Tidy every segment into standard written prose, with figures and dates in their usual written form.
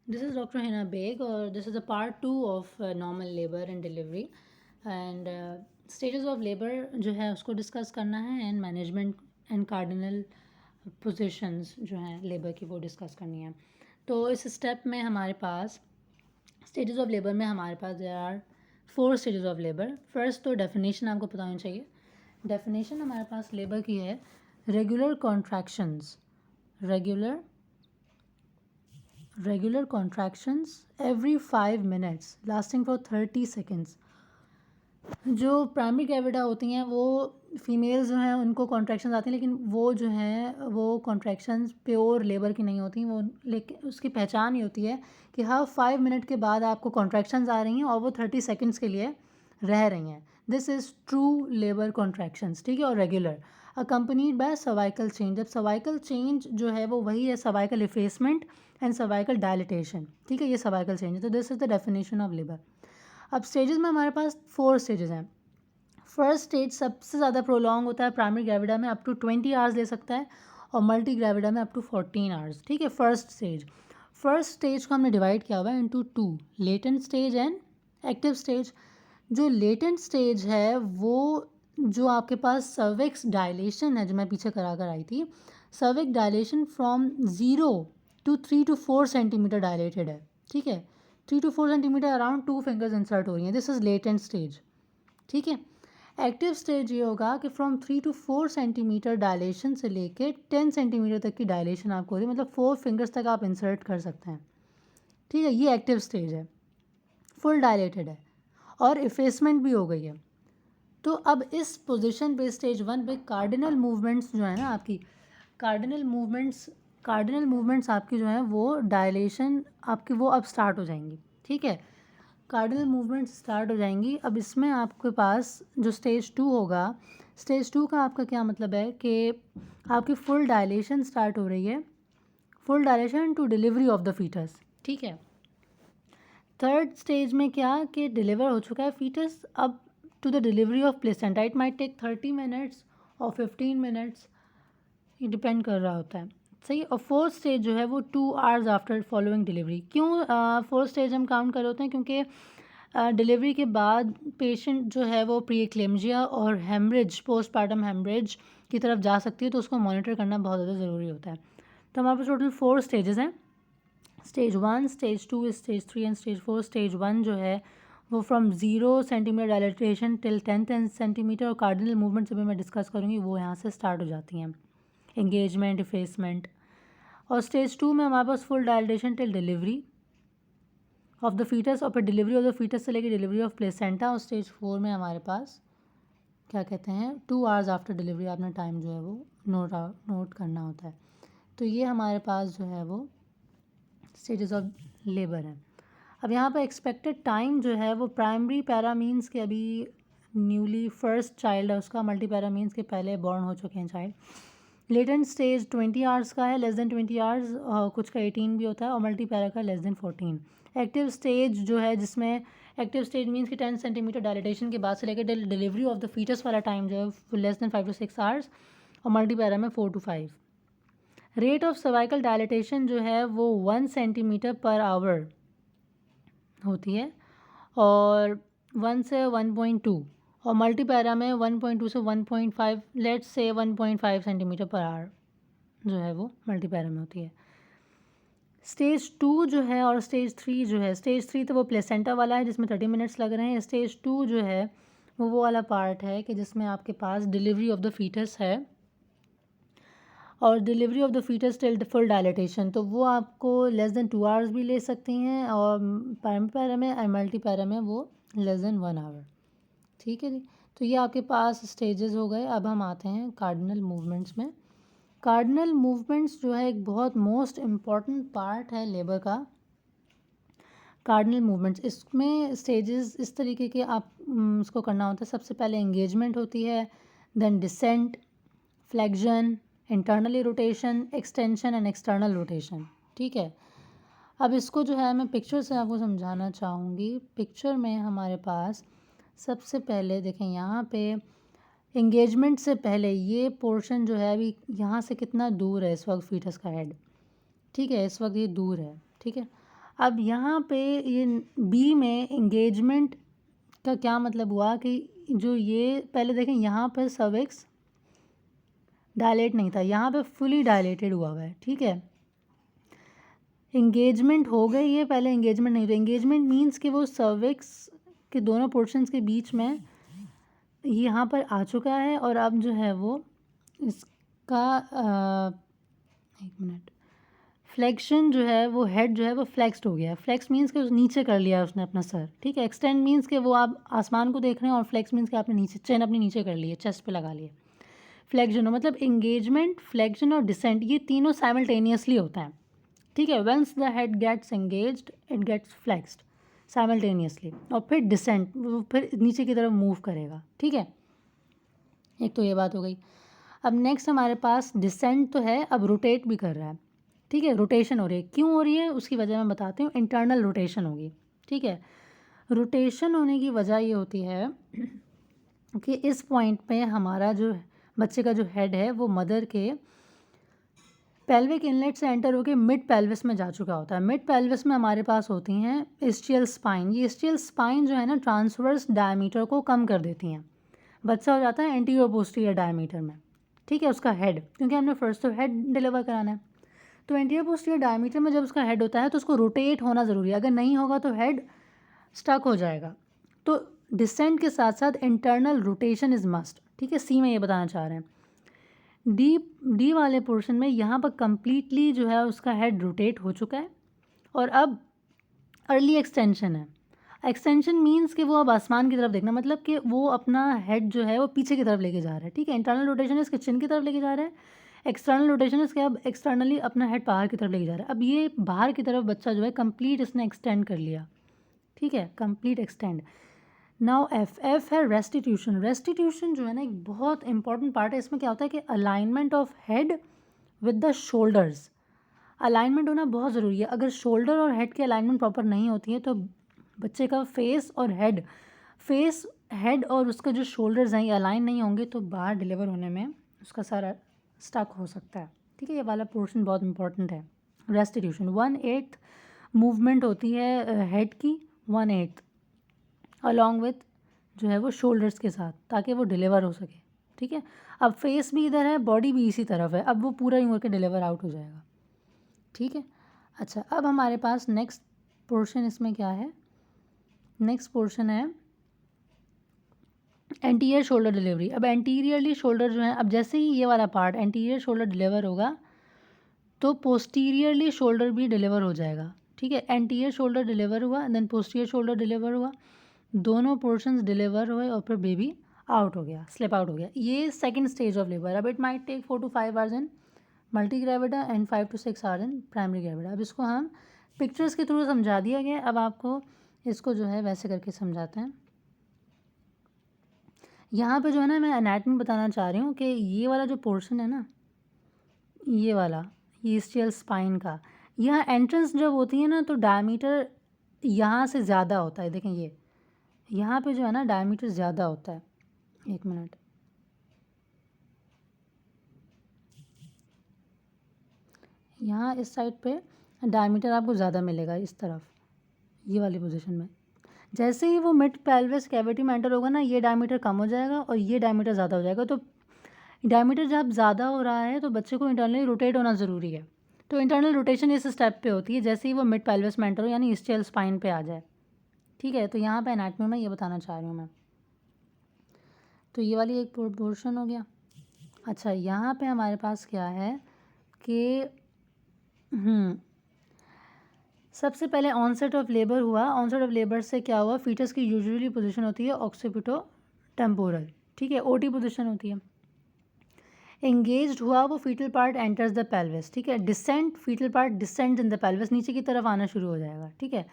This is Dr. Hina Beg, or this is a part 2 of normal labor and delivery. And stages of labor जो है उसको discuss करना है, and management and cardinal positions जो हैं labour की वो डिस्कस करनी है. तो इस स्टेप में हमारे पास स्टेजेस ऑफ लेबर में हमारे पास there are 4 stages of labour. First तो डेफिनेशन आपको पता होनी चाहिए. डेफिनेशन हमारे पास लेबर की है regular contractions. Regular contractions every 5 minutes lasting for 30 seconds. जो प्राइमरी ग्रेविडा होती हैं वो फीमेल्स जो हैं उनको कॉन्ट्रैक्शंस आती हैं, लेकिन वो जो हैं वो कॉन्ट्रैक्शंस प्योर लेबर की नहीं होती वो, लेकिन उसकी पहचान ही होती है कि हर 5 मिनट के बाद आपको कॉन्ट्रैक्शंस आ रही हैं और वो 30 सेकंड्स के लिए रह रही हैं. This is true labour contractions, ठीक है. और regular accompanied by cervical change. जब सर्वाइकल चेंज जो है वो वही है cervical effacement and cervical dilatation, ठीक है. ये सर्वाइकल चेंज है. तो this is the definition of labour. अब स्टेजेस में हमारे पास 4 स्टेजेस हैं. फर्स्ट स्टेज सबसे ज़्यादा प्रोलॉन्ग होता है प्राइमरी ग्रेविडा में, अप टू 20 आवर्स ले सकता है, और मल्टी ग्रेविडा में अप टू 14 आवर्स, ठीक है. फर्स्ट स्टेज को हमने डिवाइड किया हुआ है into 2, latent stage and active stage. जो लेटेंट स्टेज है वो जो आपके पास सर्विक्स डायलेशन है जो मैं पीछे करा कर आई थी, सर्विक dilation from 0 to 3 to 4 centimetre dilated है, ठीक है. 3 to 4 centimetre around 2 fingers insert हो रही हैं. दिस इज़ लेटेंट स्टेज, ठीक है. एक्टिव स्टेज ये होगा कि फ्रॉम 3 to 4 सेंटीमीटर डायलेशन से लेके 10 सेंटीमीटर तक की डायलेशन आपको हो रही है, मतलब 4 फिंगर्स तक आप इंसर्ट कर सकते हैं, ठीक है. ये एक्टिव स्टेज है, फुल डायलेटेड है और इफेसमेंट भी हो गई है. तो अब इस पोजीशन पे स्टेज 1 पे कार्डिनल मूवमेंट्स जो है ना आपकी, कार्डिनल मूवमेंट्स आपकी जो है वो डायलेशन आपकी वो अब स्टार्ट हो जाएंगी, ठीक है. कार्डिनल मूवमेंट्स स्टार्ट हो जाएंगी. अब इसमें आपके पास जो स्टेज 2 होगा, स्टेज 2 का आपका क्या मतलब है कि आपकी फुल डायलेशन स्टार्ट हो रही है, full dilation to delivery of the foetus, ठीक है. थर्ड स्टेज में क्या कि डिलीवर हो चुका है फीटस, अब to the delivery of placenta. It might take 30 minutes और 15 मिनट्स, ये डिपेंड कर रहा होता है, सही. और फोर्थ स्टेज जो है वो 2 आवर्स आफ्टर फॉलोइंग डिलीवरी. क्यों फोर्थ स्टेज हम काउंट कर रहे होते हैं? क्योंकि डिलीवरी के बाद पेशेंट जो है वो प्री एक्लेम्जिया और हेमरेज, पोस्टपार्टम हेमरेज की तरफ जा सकती है, तो उसको मॉनिटर करना बहुत ज़्यादा ज़रूरी होता है. तो हमारे पास टोटल 4 स्टेजेस हैं. Stage 1, stage 2, stage 3 and stage 4. Stage 1 जो है वो from 0 centimetre dilatation till 10 centimetre, और कार्डिनल मूवमेंट्स अभी मैं डिस्कस करूँगी वो यहाँ से स्टार्ट हो जाती हैं, एंगेजमेंट, इफेसमेंट. और स्टेज 2 में हमारे पास full dilatation till delivery of the foetus, और फिर डिलीवरी ऑफ द फीटस से लेकर डिलीवरी ऑफ प्लेसेंटा. और स्टेज 4 में हमारे पास क्या कहते हैं 2 आवर्स आफ्टर डिलीवरी आपने टाइम जो है वो नोट करना होता है. तो ये हमारे पास जो है वो स्टेजेस ऑफ लेबर हैं. अब यहाँ पर एक्सपेक्टेड टाइम जो है वो प्राइमरी पैरा मीन्स के अभी न्यूली फर्स्ट चाइल्ड है उसका, मल्टी पैरा मीन्स के पहले बॉर्न हो चुके हैं चाइल्ड. लेटेंट स्टेज 20 आवर्स का है, लेस देन 20 आवर्स, कुछ का 18 भी होता है, और मल्टी पैरा का लेस देन 14. एक्टिव स्टेज जो है जिसमें एक्टिव स्टेज मीन्स कि 10 सेंटीमीटर डायलेटेशन के बाद से लेकर डिलीवरी ऑफ द फीटस वाला टाइम जो है लेस देन 5 to 6 आवर्स, और मल्टी पैरा में 4 to 5. Rate of cervical dilatation जो है वो 1 सेंटीमीटर पर आवर होती है, और 1 से 1.2, और मल्टी पैरा में 1.2 से 1.5, let's say 1.5 centimetre per hour जो है वो मल्टी पैरा में होती है. स्टेज 2 जो है और स्टेज 3 जो है, स्टेज 3 तो वो प्लेसेंटा वाला है जिसमें 30 मिनट्स लग रहे हैं. स्टेज 2 जो है वो वाला पार्ट है कि जिसमें आपके पास डिलीवरी ऑफ द फीटस है, और delivery of the foetus till full dilatation, तो वो आपको लेस देन 2 आवर्स भी ले सकती हैं, और प्राइमरी पैरा में और मल्टी पैरा में वो लेस देन 1 आवर, ठीक है जी. तो ये आपके पास स्टेजेस हो गए. अब हम आते हैं कार्डिनल मूवमेंट्स में. कार्डिनल मूवमेंट्स जो है एक बहुत मोस्ट इम्पॉर्टेंट पार्ट है लेबर का. कार्डिनल मूवमेंट्स, इसमें स्टेजेस इस तरीके के आप इसको करना होता है. सबसे पहले एंगेजमेंट होती है, then descent, flexion, internally rotation, extension and external rotation, ठीक है. अब इसको जो है मैं पिक्चर से आपको समझाना चाहूँगी. पिक्चर में हमारे पास सबसे पहले देखें यहाँ पे एंगेजमेंट से पहले ये पोर्शन जो है अभी यहाँ से कितना दूर है इस वक्त फीटस का हेड, ठीक है. इस वक्त ये दूर है, ठीक है. अब यहाँ पे ये बी में एंगेजमेंट का क्या मतलब हुआ कि जो ये पहले देखें यहाँ पर सर्विक्स डायलेट नहीं था, यहाँ पे फुली डायलेटेड हुआ है, ठीक है। एंगेजमेंट हो गई है, पहले एंगेजमेंट नहीं था। एंगेजमेंट मीन्स कि वो सर्विक्स के दोनों पोर्शंस के बीच में यहाँ पर आ चुका है और अब जो है वो इसका एक मिनट, फ्लेक्शन जो है वो हेड जो है वो फ्लेक्स्ड हो गया है। फ्लेक्स मीन्स कि नीचे कर लिया है उसने अपना सर, ठीक है। एक्सटेंड मीन्स कि वो आप आसमान को देख रहे हैं और फ्लेक्स मीन्स कि आपने नीचे चेन अपनी नीचे कर ली है, चेस्ट पे लगा लिया। फ्लेक्शन मतलब एंगेजमेंट, फ्लेक्शन और डिसेंट ये तीनों साइमल्टेनियसली होता है, ठीक है। Once the head gets engaged it gets flexed simultaneously और फिर डिसेंट, वो फिर नीचे की तरफ मूव करेगा, ठीक है। एक तो ये बात हो गई। अब नेक्स्ट हमारे पास डिसेंट तो है, अब रोटेट भी कर रहा है, ठीक है। रोटेशन हो रही है, क्यों हो रही है उसकी वजह मैं बताती हूँ। इंटरनल रोटेशन होगी, ठीक है। रोटेशन होने की वजह ये होती है कि इस पॉइंट पे हमारा जो बच्चे का जो हेड है वो मदर के पेल्विक इनलेट से एंटर होकर मिड पेल्विस में जा चुका होता है। मिड पेल्विस में हमारे पास होती हैं इस्चियल स्पाइन। ये इस्चियल स्पाइन जो है ना ट्रांसवर्स डायमीटर को कम कर देती हैं। बच्चा हो जाता है एंटीरियर पोस्टीरियर डायमीटर में, ठीक है, उसका हेड, क्योंकि हमने फर्स्ट तो हेड डिलीवर कराना है। तो एंटीरियर पोस्टीरियर डायमीटर में जब उसका हेड होता है तो उसको रोटेट होना ज़रूरी है, अगर नहीं होगा तो हेड स्टक हो जाएगा। तो डिसेंट के साथ साथ इंटरनल रोटेशन इज़ मस्ट, ठीक है। सी में ये बताना चाह रहे हैं। डी वाले पोर्शन में यहाँ पर कम्प्लीटली जो है उसका हेड रोटेट हो चुका है और अब अर्ली एक्सटेंशन है। एक्सटेंशन मीन्स कि वो अब आसमान की तरफ देखना, मतलब कि वो अपना हेड जो है वो पीछे की तरफ लेके जा रहा है, ठीक है। इंटरनल रोटेशन इसके चिन की तरफ लेके जा रहा है, एक्सटर्नल रोटेशन इसके अब एक्सटर्नली अपना हेड बाहर की तरफ लेके जा रहा है। अब ये बाहर की तरफ बच्चा जो है कंप्लीट इसने एक्सटेंड कर लिया, ठीक है, कंप्लीट एक्सटेंड। नाउ एफ है रेस्टिट्यूशन। रेस्टिट्यूशन जो है ना एक बहुत इंपॉर्टेंट पार्ट है। इसमें क्या होता है कि alignment of head with the shoulders, alignment होना बहुत ज़रूरी है। अगर शोल्डर और हेड की अलाइनमेंट प्रॉपर नहीं होती है तो बच्चे का फेस और हेड और उसका जो शोल्डर्स हैं ये अलाइन नहीं होंगे तो बाहर डिलीवर होने में उसका सारा स्टक हो सकता है, ठीक है। ये वाला पोर्शन बहुत इंपॉर्टेंट है। रेस्टिट्यूशन 1/8 मूवमेंट होती है हेड की, 1/8 अलॉन्ग विथ जो है वो शोल्डर्स के साथ, ताकि वो डिलीवर हो सके, ठीक है। अब फेस भी इधर है, बॉडी भी इसी तरफ है, अब वो पूरा यूँ करके डिलीवर आउट हो जाएगा, ठीक है। अच्छा, अब हमारे पास नेक्स्ट पोर्शन इसमें क्या है, नेक्स्ट पोर्शन है एंटीरियर शोल्डर डिलीवरी। अब एंटीरियरली शोल्डर जो है, अब जैसे ही ये वाला पार्ट एंटीरियर शोल्डर डिलीवर होगा तो पोस्टीरियरली शोल्डर भी डिलीवर हो जाएगा, ठीक है। एंटीरियर शोल्डर डिलीवर हुआ, देन पोस्टीरियर शोल्डर डिलीवर हुआ, दोनों पोर्शंस डिलीवर हुए और फिर बेबी आउट हो गया, स्लिप आउट हो गया। ये सेकंड स्टेज ऑफ लेबर। अब it might take 4 to 5 hours in multigravida and 5 to 6 hours in primary gravida. अब इसको हम पिक्चर्स के थ्रू समझा दिया गया, अब आपको इसको जो है वैसे करके समझाते हैं। यहाँ पे जो है ना मैं एनाटमी बताना चाह रही हूँ कि ये वाला जो पोर्शन है ना, ये वाला ईस्टियल स्पाइन का, यहाँ एंट्रेंस जब होती है ना तो डायमीटर यहाँ से ज़्यादा होता है। देखें ये यहाँ पे जो है ना डायमीटर ज़्यादा होता है, एक मिनट, यहाँ इस साइड पे डायमीटर आपको ज़्यादा मिलेगा इस तरफ, ये वाली पोजीशन में। जैसे ही वो मिड पेल्विस कैविटी में एंटर होगा ना ये डायमीटर कम हो जाएगा और ये डायमीटर ज़्यादा हो जाएगा। तो डायमीटर जब ज़्यादा हो रहा है तो बच्चे को इंटरनली रोटेट होना ज़रूरी है। तो इंटरनल रोटेशन इस स्टेप पे होती है जैसे ही वो मिड पेल्विस में एंटर हो, यानी ईस्टियल स्पाइन पे आ जाए, ठीक है। तो यहाँ पे एनाटमी में ये बताना चाह रही हूँ मैं। तो ये वाली एक पोर्शन हो गया। अच्छा, यहाँ पे हमारे पास क्या है कि सबसे पहले ऑनसेट ऑफ लेबर हुआ। ऑनसेट ऑफ लेबर से क्या हुआ, फीटस की यूजुअली पोजीशन होती है ऑक्सीपिटो टेम्पोरल, ठीक है, ओटी पोजीशन होती है। एंगेज्ड हुआ, वो foetal part enters the pelvis, ठीक है। Descent, foetal part descent in the pelvis, नीचे की तरफ आना शुरू हो जाएगा, ठीक है।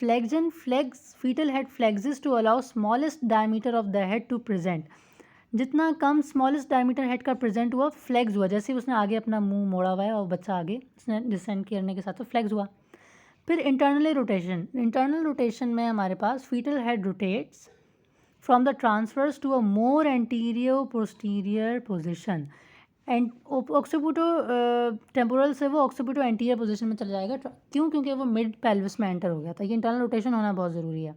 Flexion, flex, foetal head flexes to allow smallest diameter of the head to present. जितना कम स्मॉलेस्ट डायमीटर हेड का प्रेजेंट हुआ फ्लेक्स हुआ, जैसे उसने आगे अपना मुंह मोड़ा हुआ है और बच्चा आगे उसने डिसेंट करने के साथ तो फ्लेक्स हुआ। फिर इंटरनली रोटेशन, इंटरनल रोटेशन में हमारे पास foetal head rotates from the transverse to a more anterior posterior position. And occipito temporal से वो ऑक्सीपिटो एंटीरियर पोजीशन में चला जाएगा। क्यों? क्योंकि वो मिड पेल्विस में एंटर हो गया था। ये इंटरनल रोटेशन होना बहुत ज़रूरी है।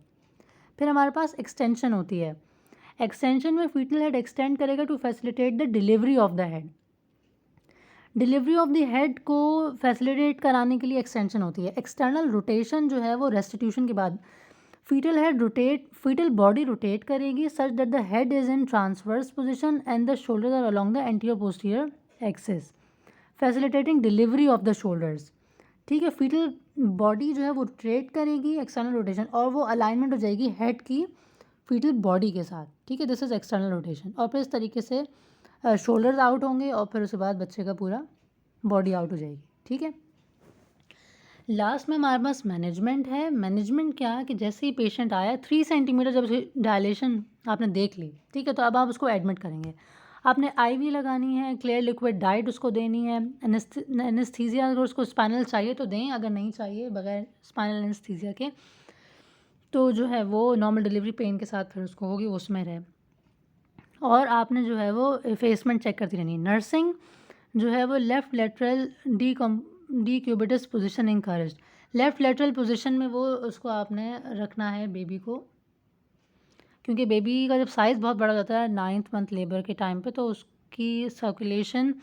फिर हमारे पास एक्सटेंशन होती है। एक्सटेंशन में फीटल हेड एक्सटेंड करेगा to facilitate the delivery of the head. Delivery of the head को फैसिलिटेट कराने के लिए एक्सटेंशन होती है। एक्सटर्नल रोटेशन जो है वो रेस्टिट्यूशन के बाद फीटल बॉडी रोटेट करेगी such that the head is in transverse position and the shoulder are along the anterior posterior axis facilitating delivery of the shoulders. ठीक है, फीटल बॉडी जो है वो रोटेट करेगी एक्सटर्नल रोटेशन और वो अलाइनमेंट हो जाएगी हेड की फीटल बॉडी के साथ। ठीक है, दिस इज एक्सटर्नल रोटेशन। और फिर इस तरीके से शोल्डर्स आउट होंगे और फिर उसके बाद बच्चे का पूरा बॉडी आउट हो जाएगी। ठीक है, लास्ट में हमारे पास मैनेजमेंट है। मैनेजमेंट क्या कि जैसे ही पेशेंट आया 3 सेंटीमीटर जब डायलेशन आपने देख ली, ठीक है, तो अब आप उसको एडमिट करेंगे। आपने आईवी लगानी है, क्लियर लिक्विड डाइट उसको देनी है, एनेस्थीसिया अगर उसको स्पाइनल चाहिए तो दें, अगर नहीं चाहिए बगैर स्पाइनल एनेस्थीसिया के तो जो है वो नॉर्मल डिलीवरी पेन के साथ फिर उसको होगी, उसमें रहे। और आपने जो है वो एफेसमेंट चेक करती रहनी है। नर्सिंग जो है वो left lateral decubitus position encouraged. Left lateral position में वो उसको आपने रखना है बेबी को, क्योंकि बेबी का जब साइज़ बहुत बड़ा जाता है 9th मंथ लेबर के टाइम पे तो उसकी सर्कुलेशन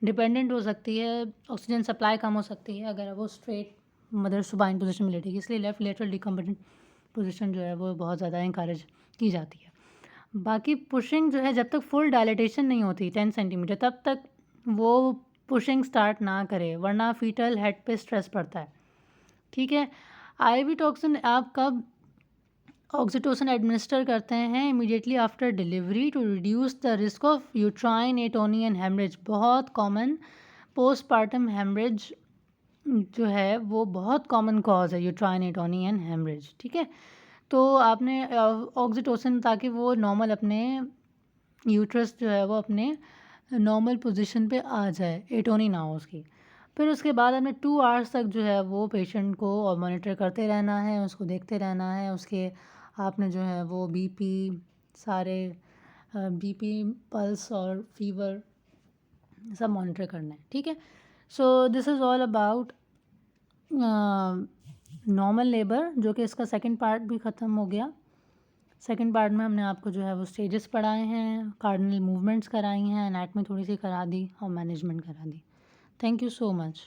डिपेंडेंट हो सकती है, ऑक्सीजन सप्लाई कम हो सकती है अगर वो स्ट्रेट मदर सुबाइन पोजीशन में लेटेगी। इसलिए लेफ़्ट लेटरल डिकम्बिटेंट पोजीशन जो है वो बहुत ज़्यादा इंकरेज की जाती है। बाकी पुशिंग जो है जब तक फुल डायलेटेशन नहीं होती 10 सेंटीमीटर तब तक वो पुशिंग स्टार्ट ना करे, वरना फीटल हेड पे स्ट्रेस पड़ता है। ठीक है, आईवी टॉक्सिन आप कब ऑक्सीटोसिन एडमिनिस्टर करते हैं? Immediately after delivery to reduce the risk of uterine atonic haemorrhage. बहुत कॉमन पोस्टपार्टम हेमरेज जो है वो बहुत कॉमन कॉज है यूट्राइन एटोनियन हेमरेज। ठीक है, तो आपने ऑक्सीटोसिन ताकि वो नॉर्मल अपने यूट्रस जो है वो अपने नॉर्मल पोजीशन पे आ जाए, एटोनी ना हो उसकी। फिर उसके बाद आपने 2 आवर्स तक जो है वो पेशेंट को और मॉनिटर करते रहना है, उसको देखते रहना है। उसके आपने जो है वो बीपी सारे बीपी पल्स और फीवर सब मॉनिटर करना है। ठीक है, so this is all about normal labour, जो कि इसका सेकंड पार्ट भी ख़त्म हो गया। सेकंड पार्ट में हमने आपको जो है वो स्टेजेस पढ़ाए हैं, कार्डिनल मूवमेंट्स कराई हैं, एनाटमी थोड़ी सी करा दी और मैनेजमेंट करा दी। Thank you so much.